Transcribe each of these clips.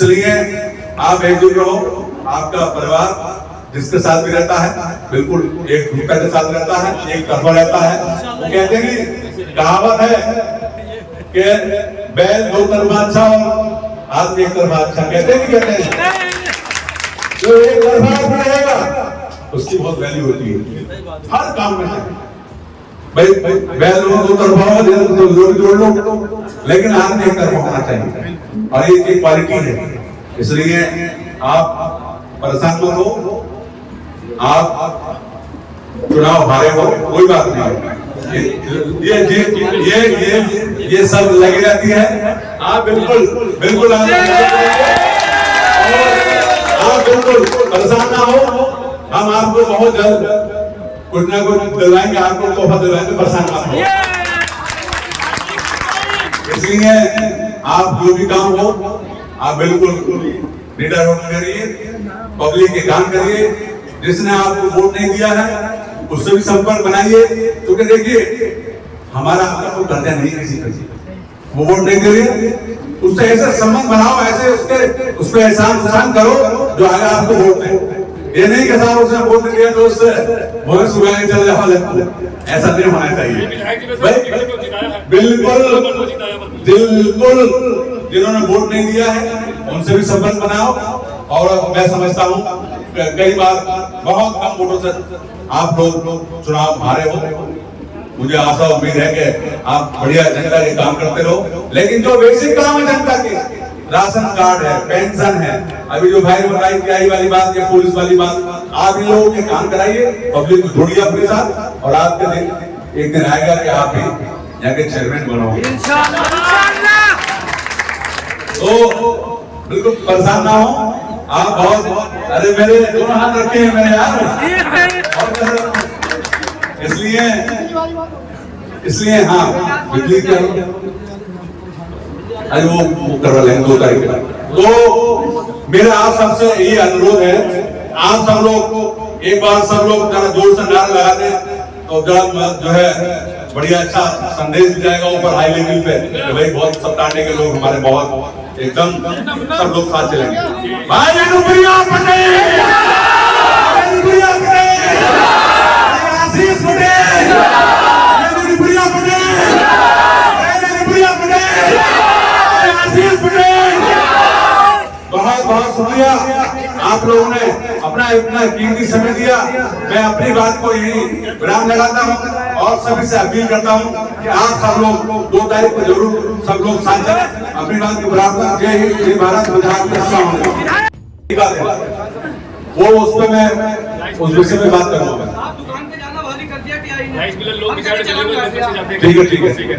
इसलिए आप एकजुट रहो। आपका परिवार जिसके साथ भी रहता है बिल्कुल एक भूमिका के साथ रहता है, एक तरफा रहता है। वो कहते हैं कि कहावत है कि बैल दो तरफा अच्छा और आदमी एक तरफा अच्छा, कहते हैं कि कहते हैं जो एक तरफा रहेगा उसकी बहुत वैल्यू होती है हर काम में। भाई बैल दो तरफा हो जोड़ लो, लेकिन आदमी एक तरफा होना चाहिए और ये एक क्वालिटी है। इसलिए आप परेशान मत हो। आप चुनाव हारे हो कोई बात नहीं, ये सब लगी रहती है। आप बिल्कुल बिल्कुल आप बिल्कुल परेशान ना हो। हम आपको बहुत जल्द कुछ ना कुछ दिलवाएंगे, आपको तोहफा दिलवाएंगे, परेशान ना हो। इसलिए आप जो भी काम हो आप बिल्कुल लीडर होकर करिए, पब्लिक के काम करिए। जिसने आपको वोट नहीं दिया है उससे भी संपर्क बनाइए, क्योंकि देखिए हमारा आपको कर्जा नहीं किसी का, वो वोट नहीं दे रही उससे ऐसे संबंध बनाओ, ऐसे उस पर एहसान करो जो आगे आपको वोट दे। ये नहीं कि साहब उसने वोट दिया तो उससे बहुत सुबह चल जाओ, ऐसा नहीं होना चाहिए। बिल्कुल बिल्कुल जिन्होंने वोट नहीं दिया है उनसे भी संबंध बनाओ। और मैं समझता हूँ कई बार बहुत कम वोटों से आप लोग चुनाव हारे हो। मुझे आशा उम्मीद है कि आप बढ़िया जनता के काम करते रहो, लेकिन जो बेसिक काम है जनता के, राशन कार्ड है, पेंशन है, अभी जो भाई बताई टीआई वाली बात या पुलिस वाली बात, आप इन लोगों के काम कराइए, पब्लिक को जोड़िए अपने साथ और आपके दिन एक दिन आएगा कि आप भी यहाँ के चेयरमैन बनोगे। तो बिल्कुल परेशान ना हो आप। बहुत अरे मेरे दोनों हाथ रखे हैं मेरे यार, इसलिए हाँ बिजली के अरे वो करवा लेंगे 2 तारीख को। तो मेरा आप सबसे यही अनुरोध है, आप सब लोग एक बार सब लोग जरा जोर से नारा लगा दें तो जरा जो है बढ़िया अच्छा संदेश भी जाएगा ऊपर हाई लेवल पे कि भाई बहुत सब टांडे के लोग हमारे बहुत एकदम सब लोग साथ चलेंगे। भाई अनुप्रिया पटेल, अनुप्रिया पटेल, आशीष पटेल, अनुप्रिया पटेल, अनुप्रिया पटेल, आशीष पटेल, बहुत बहुत शुक्रिया। आप लोगों ने अपना इतना कीमती समय दिया। मैं अपनी बात को यही विराम लगाता हूँ और सभी से अपील करता हूँ कि आप सब लोग 2 तारीख को जरूर सब लोग साथ चलें। अपनी बात को बराबर जय हिंद जय भारत वो उस पर मैं उस विषय में बात करूँगा। ठीक है ठीक है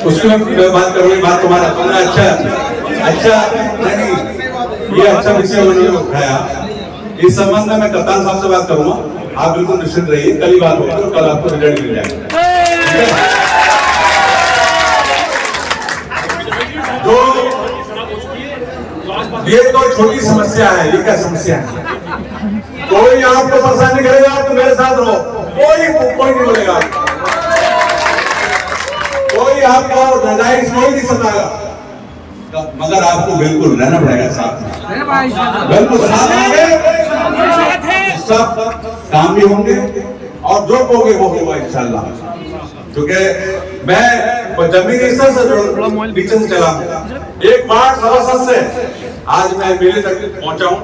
उसकी मैं बात करूँगी। बात तुम्हारा तुमने अच्छा नहीं ये अच्छा विषय उन्होंने उठाया। इस संबंध में मैं कप्तान साहब से बात करूंगा। आप बिल्कुल निश्चित रहिए, कल ही बात होगी तो कल आपको रिजल्ट मिल जाएगा। तो ये तो छोटी समस्या है, ये क्या समस्या है? कोई आपको परेशान नहीं करेगा, आप तो मेरे साथ रहो, कोई नहीं बोलेगा, कोई आपको कोई नहीं सताएगा, मगर आपको बिल्कुल रहना पड़ेगा साथ में। बिल्कुल साथ में सब काम भी होंगे और जो होंगे वो होगा इंशाल्लाह। क्योंकि मैं जमीनी स्तर से नीचे से चला एक बार सभासद से आज मैं मेले तक पहुंचा हूं।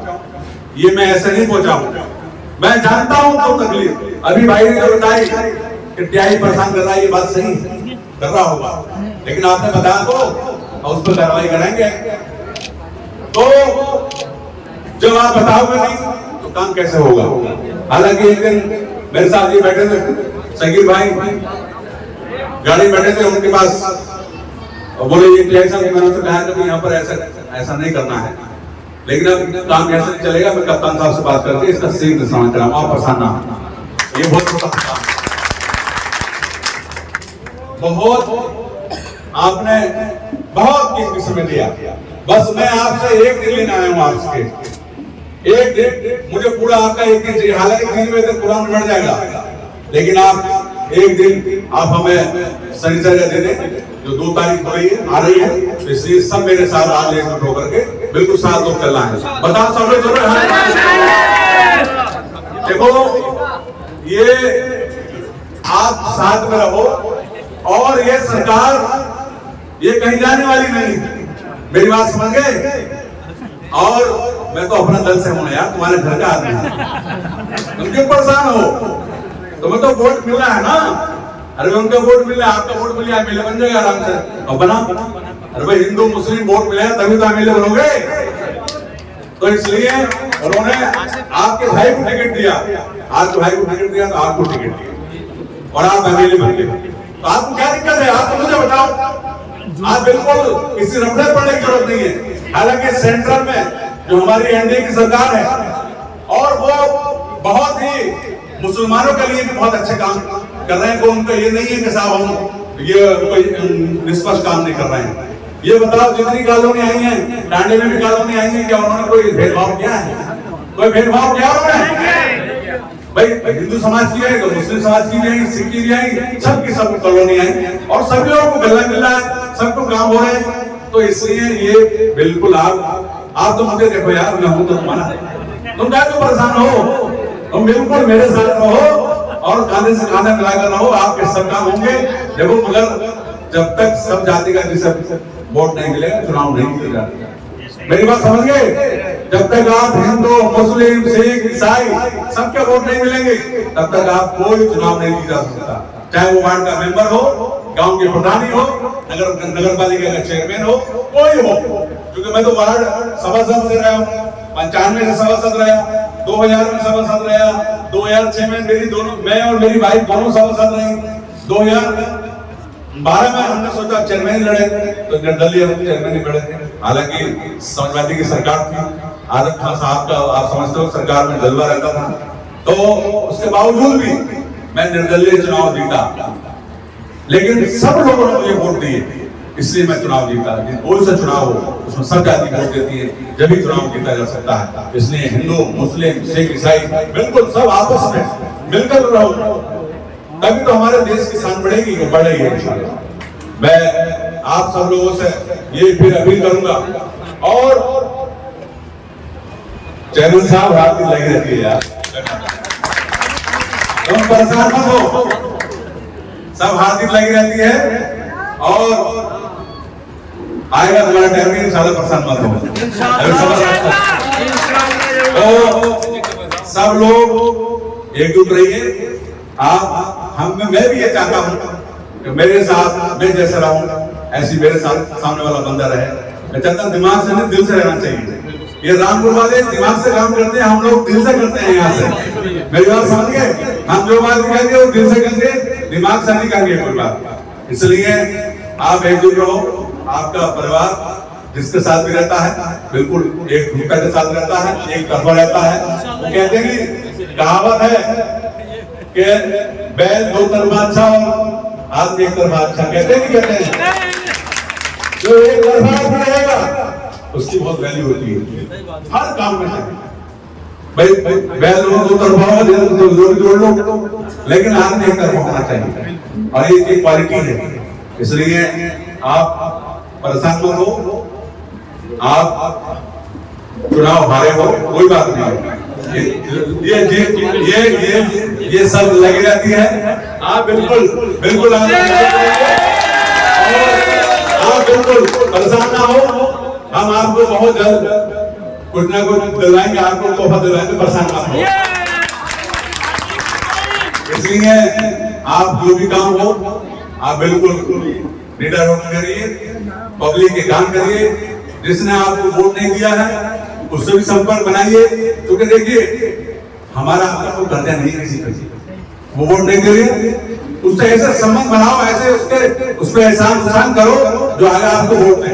ये मैं ऐसे नहीं पहुंचा हूं, मैं जानता हूं तो तकलीफ। अभी भाई ने जो बताई कि टीआई परेशान कर रहा है, ये बात सही कर रहा होगा, लेकिन आपने बताया तो और उस पर कार्रवाई कराएंगे। तो जब आप बताओगे नहीं तो काम कैसे होगा? हालांकि एक दिन मेरे साथ ये बैठे थे सगीर भाई, गाड़ी बैठे थे, उनके पास बोले ये ऐसा मैंने तो कहा कि यहाँ पर ऐसा नहीं करना है, लेकिन अब काम कैसे नहीं चलेगा। मैं कप्तान साहब से बात करके इसका शीघ्र समाधान कराऊंगा, आप परेशान ना होना। ये बहुत छोटा काम, बहुत आपने बहुत कीमती समय दिया। बस मैं आपसे एक दिन लेना आया हूँ, आपसे एक दिन। मुझे पूरा आपका एक दिन चाहिए, हालांकि 3 बजे तक पूरा मिट जाएगा, लेकिन आप एक दिन आप हमें शनिचर का दे दें, जो 2 तारीख हो रही है आ रही है। इसलिए सब मेरे साथ आज एकजुट होकर के बिल्कुल साथ लोग चलना है। बताओ सब लोग चलो। देखो ये आप साथ में रहो और ये सरकार ये कहीं जाने वाली नहीं, मेरी बात समझ गए। और मैं तो अपना दल से हूं यार, तुम्हारे घर का आदमी तुम क्यों परेशान हो? तुम्हें तो वोट मिला है ना। अरे उनका वोट मिला, आपका वोट मिला, एमएलए बन जाएगा आराम से। और बना, अरे भाई हिंदू मुस्लिम वोट मिला तभी तो एमएलए बनोगे। तो इसलिए उन्होंने आपके भाई को टिकट दिया, आपके भाई को टिकट दिया तो आपको टिकट दिया और आप एमएलए बन गए। तो आपको क्या दिक्कत है? आप तो मुझे बताओ। आप बिल्कुल किसी रफड़े पड़ने की जरूरत नहीं है। हालांकि सेंट्रल में जो हमारी एनडीए की सरकार है और वो बहुत ही मुसलमानों के लिए भी बहुत अच्छे काम कर रहे हैं। उनका ये नहीं है कि साहब हम ये कोई निष्पक्ष काम नहीं कर रहे हैं। ये बताओ जितनी कॉलोनी आई है, टांडे में भी कॉलोनी आई है, क्या उन्होंने कोई भेदभाव किया है? कोई भेदभाव किया उन्होंने? भाई हिंदू समाज की है तो मुस्लिम समाज की भी आई, सिख की भी आई, सबकी सब कॉलोनी आई और सभी लोगों को गला मिल रहा है, सबको काम हो रहे हैं। तो इसलिए ये बिल्कुल आप तो मुझे देखो यार, मैं हूं तो तुम्हारा, तुम क्या क्यों परेशान हो? तुम बिल्कुल मेरे साथ रहो और कांधे से कांधा मिलाकर रहो, आपके सब काम होंगे। देखो मगर जब तक सब जाति का जिसे वोट नहीं मिलेगा चुनाव नहीं किया जाएगा। मेरी बात समझ गए? जब तक आप हिंदू मुस्लिम सिख ईसाई सबके वोट नहीं मिलेंगे तब तक आप कोई चुनाव नहीं किया जा सकता। चाहे वो वार्ड का मेंबर हो, गांव के प्रधानी हो, नगर पालिका का चेयरमैन हो, कोई हो। क्योंकि मैं तो वार्ड सभासद से रहा हूँ, 95 से सभासद रहा, 2000 में सभासद रहा, 2006 में मेरी दोनों, मैं और मेरी वाइफ दोनों सभासद रही। 2012 में हमने सोचा चेयरमैन लड़े तो निर्दलीय चेयरमैन ही लड़े। हालांकि समाजवादी की सरकार थी, आजम खान साहब का आप समझते हो सरकार में जलवा रहता था, तो उसके बावजूद भी मैं निर्दलीय चुनाव जीता। लेकिन सब लोगों ने मुझे वोट दिए, इसलिए मैं चुनाव जीता। कोई सा चुनाव हो उसमें सब जाति वोट देती है, जब भी चुनाव जीता जा सकता है। इसलिए हिंदू मुस्लिम सिख ईसाई बिल्कुल सब आपस में मिलकर रहो, तभी तो हमारे देश की शान बढ़ेगी, बढ़ेगी इंशाल्लाह। मैं आप सब लोगों से ये फिर अपील करूंगा। और चैनल साहब हाथ लगी रहती है यार, तुम परेशान मत हो, सब हाथ लगी रहती है और आएगा तुम्हारा टाइम भी, इंशाल्लाह परेशान मत हो। तो सब लोग एकजुट रहिए। आप मैं भी ये चाहता हूँ कि मेरे साथ मैं जैसे रहूं ऐसी मेरे साथ सामने वाला बंदा रहे। मैं चाहता हूँ दिमाग से नहीं दिल से रहना चाहिए। ये रामपुर वाले दिमाग से काम करते हैं, हम लोग दिल से करते हैं। यहाँ से मेरी बात समझ गए? हम जो बात कहेंगे वो दिल से कहेंगे, दिमाग से नहीं कहेंगे कोई बात। इसलिए आप एकजुट रहो। आपका परिवार जिसके साथ भी रहता है बिल्कुल एक भूमिका के साथ रहता है, एक तरफा रहता है। वो कहते हैं कि कहावत है कि बैल दो तरफा अच्छा और आदमी एक तरफा अच्छा, कहते हैं कि कहते हैं जो एक तरफा रहेगा उसकी बहुत वैल्यू होती है हर काम में। भाई बैल दो तरफा हो जोड़ लो, लेकिन आदमी एक तरफा होना चाहिए और ये एक क्वालिटी है। इसलिए आप परेशान मत हो, आप चुनाव हारे हो कोई बात नहीं, ये सब लगी रहती है। आप बिल्कुल बिल्कुल आप बिल्कुल परेशान ना हो। हम आपको बहुत जल्द कुछ ना कुछ दिलवाएंगे, आपको तोहफा दिलवाएंगे, परेशान मत हो। इसलिए आप जो भी काम हो आप बिल्कुल लीडर होकर करिए, पब्लिक के काम करिए। जिसने आपको वोट नहीं दिया है उससे भी संपर्क बनाइए, क्योंकि देखिए हमारा आपका कोई कर्जा नहीं है किसी का। वो वोट नहीं दे रही उससे ऐसे संबंध बनाओ, ऐसे उस पर एहसान करो जो आगे आपको वोट दे।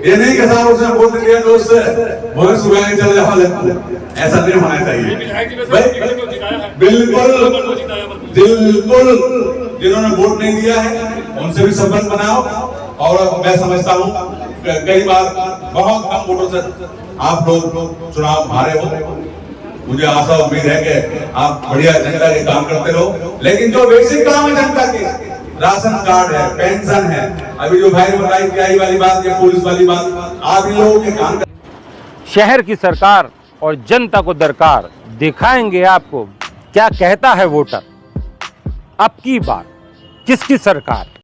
ये नहीं कि साहब उसने वोट दिया तो उससे वह सुबह चल जाओ, ऐसा नहीं होना चाहिए। बिल्कुल बिल्कुल जिन्होंने वोट नहीं दिया है उनसे भी संबंध बनाओ। और मैं समझता हूँ कई बार बहुत कम वोटों से आप लोग चुनाव हारे हो। मुझे आशा उम्मीद है कि आप बढ़िया जनता के काम करते रहो, लेकिन जो बेसिक काम है जनता के, राशन कार्ड है, पेंशन है, अभी जो भाई बताई वाली बात या पुलिस वाली बात, आप इन लोगों के काम शहर की सरकार और जनता को दरकार, दिखाएंगे आपको क्या कहता है वोटर। अब की बार किसकी सरकार।